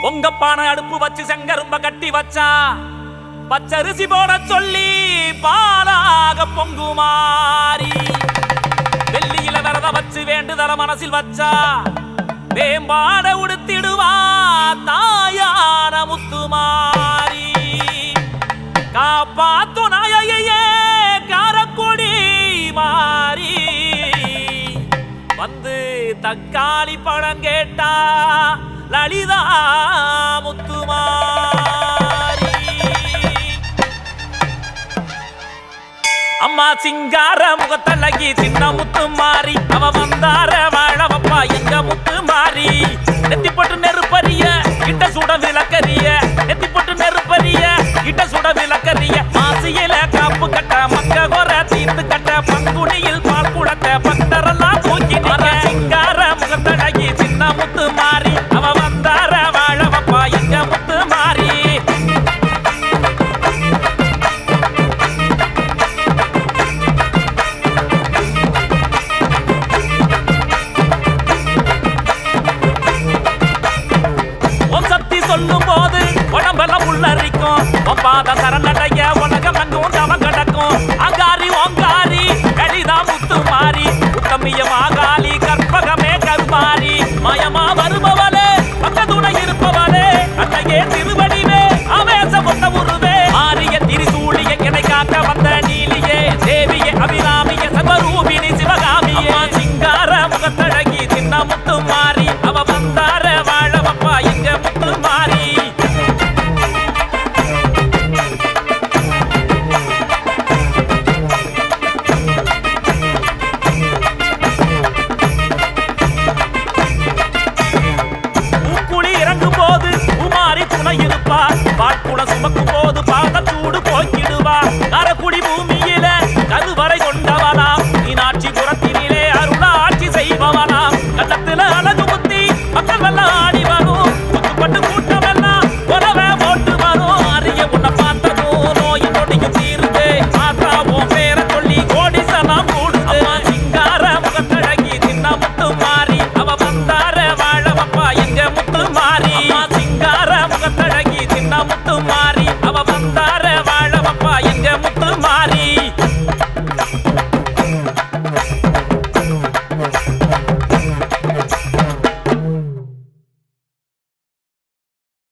பொங்க பானை அடுப்பு வச்சு செங்கரும்ப கட்டி வச்சா பச்சரிசி போட சொல்லி பாலாக பொங்குமாரி வெள்ளியில விரத வச்சு வேண்டுதல மனசில் வச்சா வேம்பாட உடுத்திடுவா தாயான முத்துமாரி காப்பாத்து நாயையே காரக்குடி மாறி வந்து தக்காளி பழம் கேட்டா லலிதா முத்துமாரி அம்மா சிங்கார முகத்தழகி சின்ன முத்துமாரி அவ வந்தார வாழவப்பா எங்க முத்துமாரி நெத்தி போட்டு நெருப்பறிய கிட்ட சுட விளக்கறிய நெத்தி போட்டு நெருப்பறிய கிட்ட சுட விளக்கறிய மாசியில காப்பு கட்ட மக்க கோர தீர்த்து கட்ட பங்குனியில் பால் குடத்த பக்தரெல்லாம் தூக்கி சிங்கார முகத்தழகி சின்ன முத்துமாரி அவ வந்தார வாழவப்பா எங்க முத்துமாரி சொல்லும் போது உடம்பெல்லாம் உள்ளரிக்கும் பாத சரணடைய உலகம் அங்கும் தவம் கிடக்கும் அங்காரி ஓங்காரி கலிதா முத்துமாரி உத்தமிய மாகாளி கற்பகமே கருமாரி மயமா வருபவளே பக்கத்துணை இருப்பவளே அன்னையே திருவடிவே ஆவேச முத்த உருவே ஆரிய திரிசூலிய கிடை காக்க வந்த நீலியே தேவியே அபிராமிய சர்வரூபிணி சிவகாமியே சிங்கார முகத்தழகி சின்ன முத்துமாரி அவ வந்தார வாழவப்பா எங்க முத்துமாரி பாட்குட சுமக்கும் போது பாதச்சூடு போக்கிடுவா கரக்குடி பூமியில கருவறை கொண்டவனாம் மீனாட்சி புறத்தினிலே அருளாட்சி செய்பவனாம் கட்டத்துல அழகு முத்தி மக்கள் எல்லாம் ஆடி வரும் சுத்துப்பட்டு கூட்டம் எல்லாம் உறவை போட்டு வரும் அறிய உன்னை பார்த்ததும் நோய் நொடியும் தீருது மாத்தாவும் பேர சொல்லி கோடிசலாம் கூடுது சிங்கார முகத்தழகி சின்ன முத்துமாரி அவ வந்தார வாழவப்பா எங்க முத்துமாரி சிங்கார முகத்தழகி சின்ன முத்துமாரி அவ வந்தார வாழவப்பா